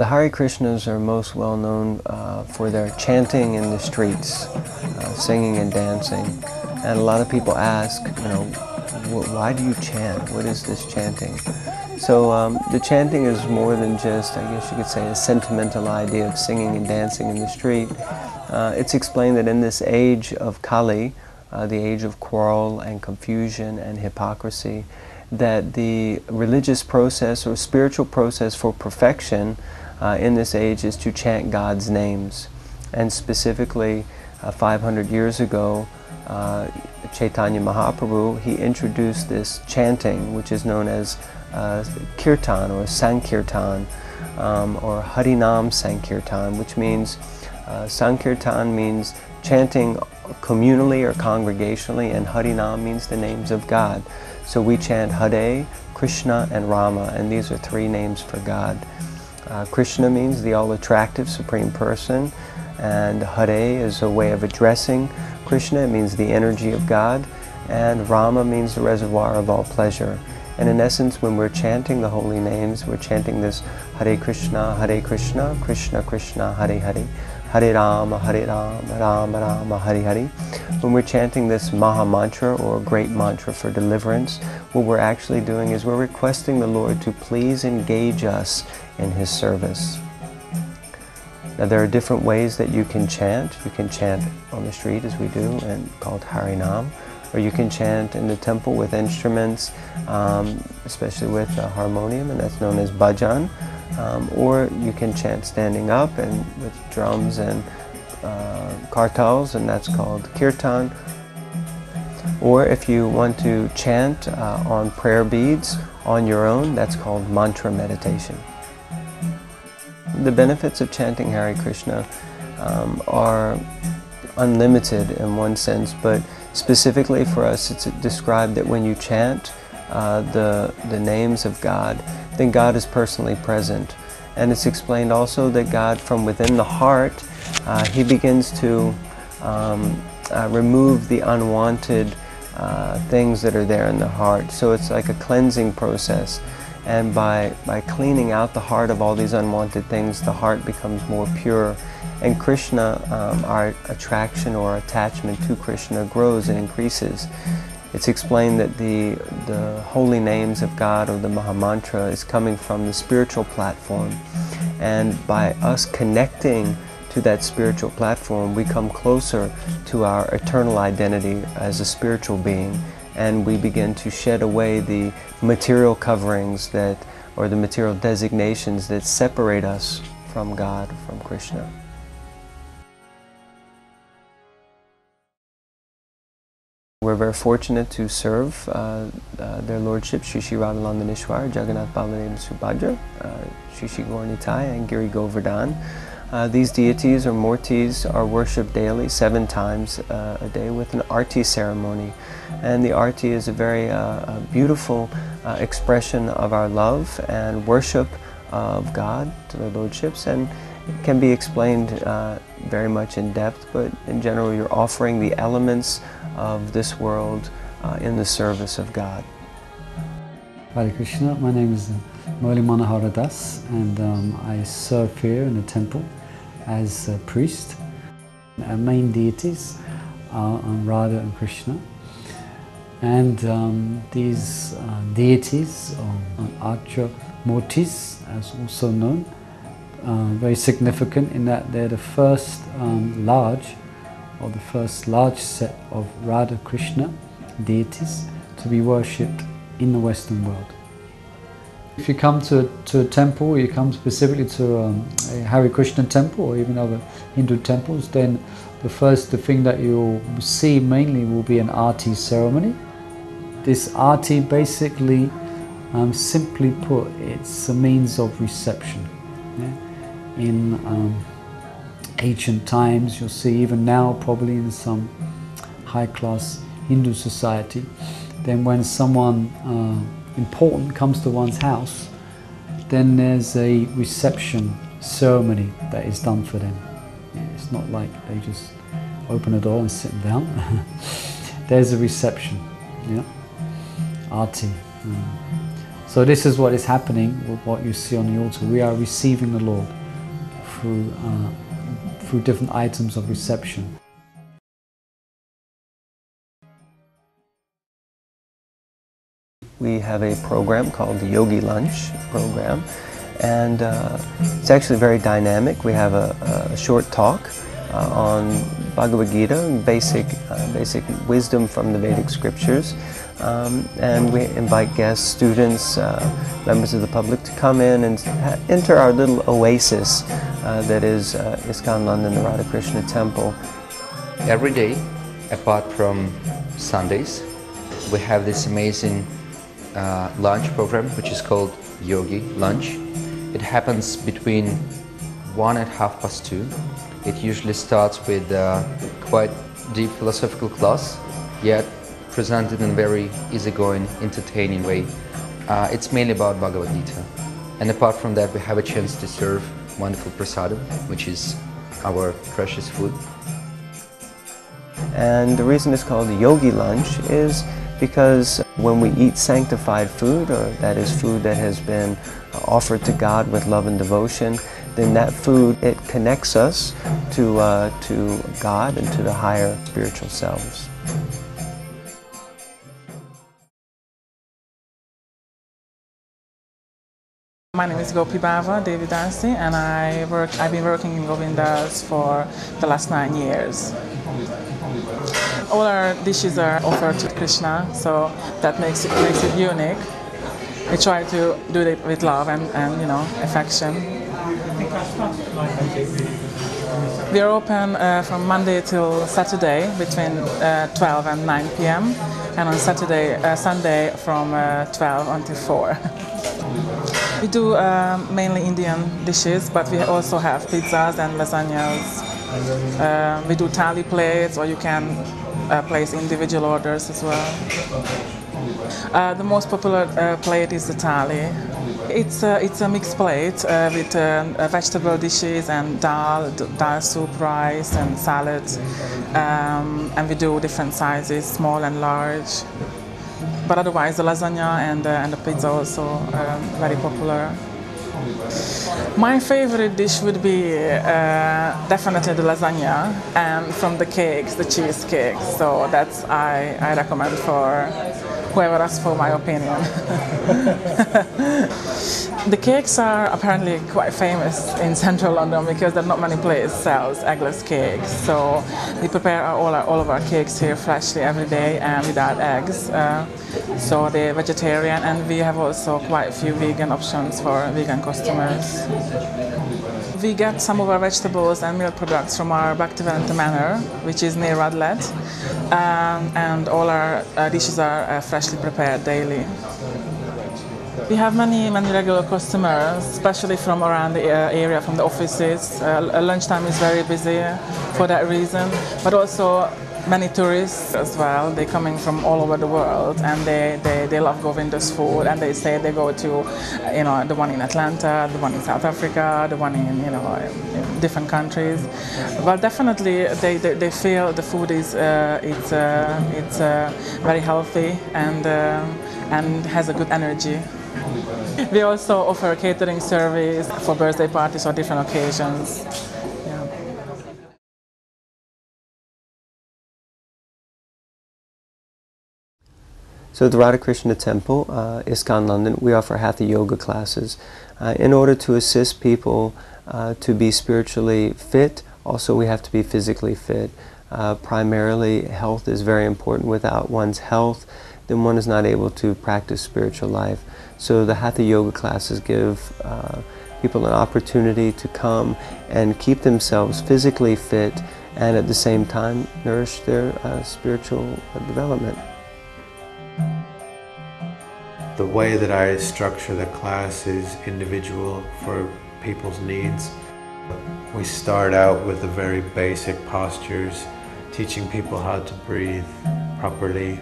The Hare Krishnas are most well known for their chanting in the streets, singing and dancing. And a lot of people ask, why do you chant? What is this chanting? So the chanting is more than just, I guess you could say, a sentimental idea of singing and dancing in the street. It's explained that in this age of Kali, the age of quarrel and confusion and hypocrisy, that the religious process or spiritual process for perfection in this age is to chant God's names. And specifically, 500 years ago, Chaitanya Mahaprabhu, he introduced this chanting, which is known as Kirtan or Sankirtan, or Harinam Sankirtan, which means Sankirtan means chanting communally or congregationally, and Harinam means the names of God. So we chant Hare, Krishna, and Rama, and these are three names for God. Krishna means the all-attractive Supreme Person, and Hare is a way of addressing Krishna. It means the energy of God, and Rama means the reservoir of all pleasure. And in essence, when we're chanting the holy names, we're chanting this Hare Krishna, Krishna Krishna, Hare Hare, Hare Rama, Rama Rama, Hare Hare. When we're chanting this Maha Mantra, or great mantra for deliverance, what we're actually doing is we're requesting the Lord to please engage us in His service. Now there are different ways that you can chant. You can chant on the street as we do, and called Harinam, or you can chant in the temple with instruments, especially with a harmonium, and that's known as bhajan. Or you can chant standing up and with drums and kartals, and that's called kirtan. Or if you want to chant on prayer beads on your own, that's called mantra meditation. The benefits of chanting Hare Krishna are unlimited in one sense, but specifically for us it's described that when you chant the names of God, then God is personally present. And it's explained also that God, from within the heart, He begins to remove the unwanted things that are there in the heart. So it's like a cleansing process. And by cleaning out the heart of all these unwanted things, the heart becomes more pure. And Krishna, our attraction or attachment to Krishna grows and increases. It's explained that the holy names of God, or the Maha Mantra, is coming from the spiritual platform. And by us connecting to that spiritual platform, we come closer to our eternal identity as a spiritual being. And we begin to shed away the material coverings or the material designations that separate us from God, from Krishna. We're very fortunate to serve their Lordship, Shri Shri Radhanandaneshwar, Jagannath Baladev Subhadra, Shri Shri Gaur Nitai, and Giri Govardhan. These deities or Murtis are worshipped daily, 7 times a day, with an Aarti ceremony. And the Aarti is a very beautiful expression of our love and worship of God to their Lordships, and it can be explained very much in depth, but in general you're offering the elements of this world in the service of God. Hare Krishna, my name is Murli Manohara Das, and I serve here in the temple as a priest. Our main deities are Radha and Krishna, and these deities, or Archa Murtis as also known, very significant in that they're the first large set of Radha Krishna deities to be worshipped in the Western world. If you come to a temple, you come specifically to a Hare Krishna temple or even other Hindu temples, then the thing that you'll see mainly will be an Aarti ceremony. This Aarti basically, simply put, it's a means of reception. Yeah? In ancient times, you'll see, even now probably in some high-class Hindu society, then when someone important comes to one's house, then there's a reception ceremony that is done for them. It's not like they just open the door and sit down. There's a reception, yeah, Aarti. So this is what is happening with what you see on the altar. We are receiving the Lord through different items of reception. We have a program called the Yogi Lunch program, and it's actually very dynamic. We have a short talk on Bhagavad Gita, basic wisdom from the Vedic scriptures, and we invite guests, students, members of the public to come in and enter our little oasis that is ISKCON London, the Radha Krishna Temple. Every day, apart from Sundays, we have this amazing lunch program which is called Yogi Lunch. It happens between 1 and 2:30. It usually starts with a quite deep philosophical class, yet presented in a very easygoing, entertaining way. It's mainly about Bhagavad Gita. And apart from that, we have a chance to serve wonderful prasadam, which is our precious food. And the reason it's called the Yogi Lunch is because when we eat sanctified food, or that is food that has been offered to God with love and devotion, then that food, it connects us to God and to the higher spiritual selves. My name is Devi Dansi, and I've been working in Govindas for the last 9 years. All our dishes are offered to Krishna, so that makes it unique. We try to do it with love and affection. We are open from Monday till Saturday between 12 and 9 p.m. and on Sunday from 12 until 4. We do mainly Indian dishes, but we also have pizzas and lasagnas. We do thali plates, or you can place individual orders as well. The most popular plate is the thali. It's a mixed plate with vegetable dishes and dal soup, rice and salad. And we do different sizes, small and large. But otherwise, the lasagna and the pizza also very popular. My favorite dish would be definitely the lasagna, and from the cakes, the cheesecake. So that's I recommend for whoever asks for my opinion. The cakes are apparently quite famous in central London because there are not many places sells eggless cakes. So we prepare all of our cakes here freshly every day and without eggs. So they're vegetarian, and we have also quite a few vegan options for vegan customers. We get some of our vegetables and milk products from our Bhaktivedanta Manor, which is near Radlett, and all our dishes are freshly prepared daily. We have many regular customers, especially from around the area, from the offices. Lunchtime is very busy for that reason, but also many tourists as well. They're coming from all over the world, and they love Govindas food, and they say they go to the one in Atlanta, the one in South Africa, the one in in different countries. But definitely they feel the food is it's very healthy and has a good energy. We also offer catering service for birthday parties or different occasions. Yeah. So at the Radha Krishna Temple, ISKCON London, we offer Hatha yoga classes in order to assist people to be spiritually fit. Also, we have to be physically fit. Primarily, health is very important. Without one's health, then one is not able to practice spiritual life. So the Hatha yoga classes give people an opportunity to come and keep themselves physically fit and at the same time nourish their spiritual development. The way that I structure the class is individual for people's needs. We start out with the very basic postures, teaching people how to breathe properly.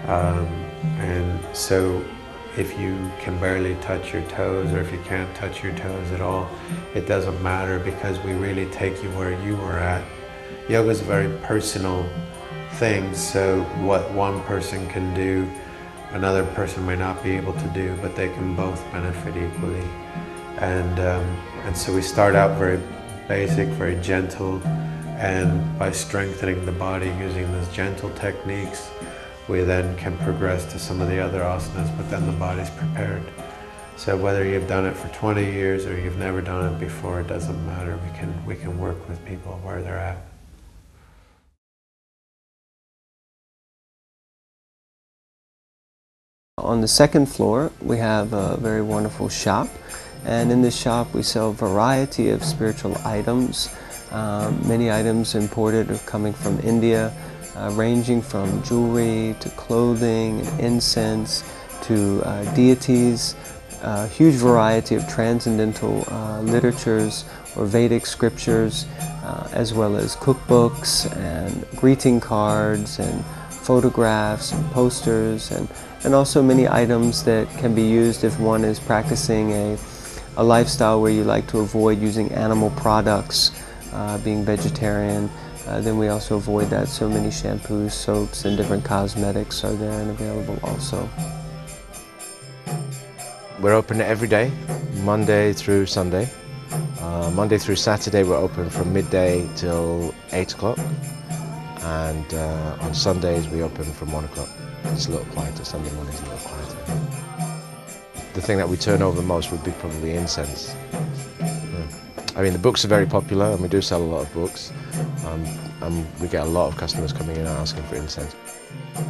And so if you can barely touch your toes, or if you can't touch your toes at all, it doesn't matter, because we really take you where you are at. Yoga is a very personal thing, so what one person can do another person may not be able to do, but they can both benefit equally. And so we start out very basic, very gentle, and by strengthening the body using those gentle techniques, we then can progress to some of the other asanas, but then the body's prepared. So whether you've done it for 20 years or you've never done it before, it doesn't matter. We can work with people where they're at. On the second floor, we have a very wonderful shop, and in this shop we sell a variety of spiritual items. Many items imported or coming from India, ranging from jewelry to clothing and incense to deities, a huge variety of transcendental literatures or Vedic scriptures, as well as cookbooks and greeting cards and photographs and posters, and also many items that can be used if one is practicing a lifestyle where you like to avoid using animal products, being vegetarian. Then we also avoid that, so many shampoos, soaps, and different cosmetics are there and available also. We're open every day, Monday through Sunday. Monday through Saturday we're open from midday till 8 o'clock. And on Sundays we open from 1 o'clock. It's a little quieter, Sunday morning's a little quieter. The thing that we turn over most would be probably incense. I mean, the books are very popular, and we do sell a lot of books. And we get a lot of customers coming in and asking for incense.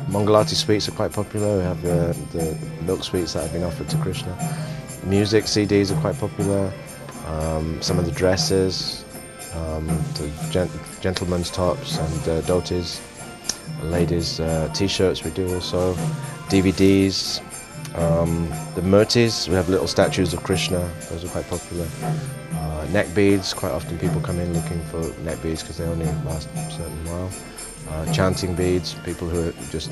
Mangalati sweets are quite popular. We have the milk sweets that have been offered to Krishna. Music CDs are quite popular. Some of the dresses, the gentlemen's tops and dhotis. Ladies' t-shirts we do also. DVDs. The murtis, we have little statues of Krishna. Those are quite popular. Neck beads, quite often people come in looking for neck beads because they only last a certain while. Chanting beads, people who are just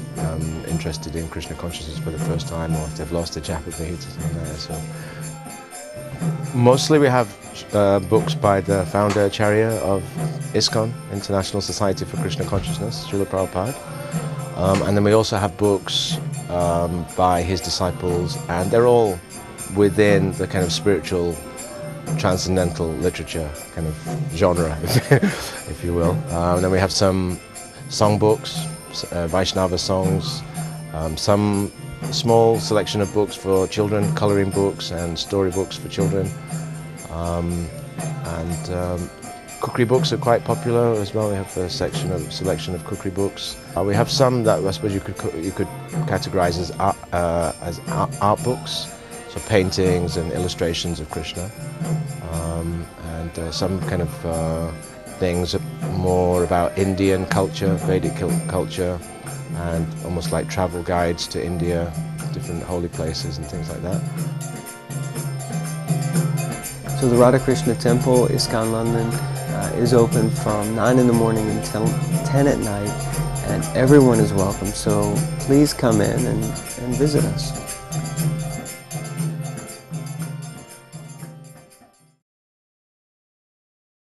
interested in Krishna consciousness for the first time, or if they've lost their japa beads or something like that. So mostly we have books by the founder Acharya of ISKCON, International Society for Krishna Consciousness, Srila Prabhupada. And then we also have books by his disciples, and they're all within the kind of spiritual transcendental literature kind of genre, if you will. Then we have some songbooks, Vaishnava songs, some small selection of books for children, colouring books and storybooks for children, and cookery books are quite popular as well. We have a selection of cookery books. We have some that I suppose you could categorise as art books. So paintings and illustrations of Krishna, and some kind of things more about Indian culture, Vedic culture, and almost like travel guides to India, different holy places and things like that. So the Radha Krishna Temple, ISKCON London, is open from 9 in the morning until 10 at night, and everyone is welcome. So please come in and visit us.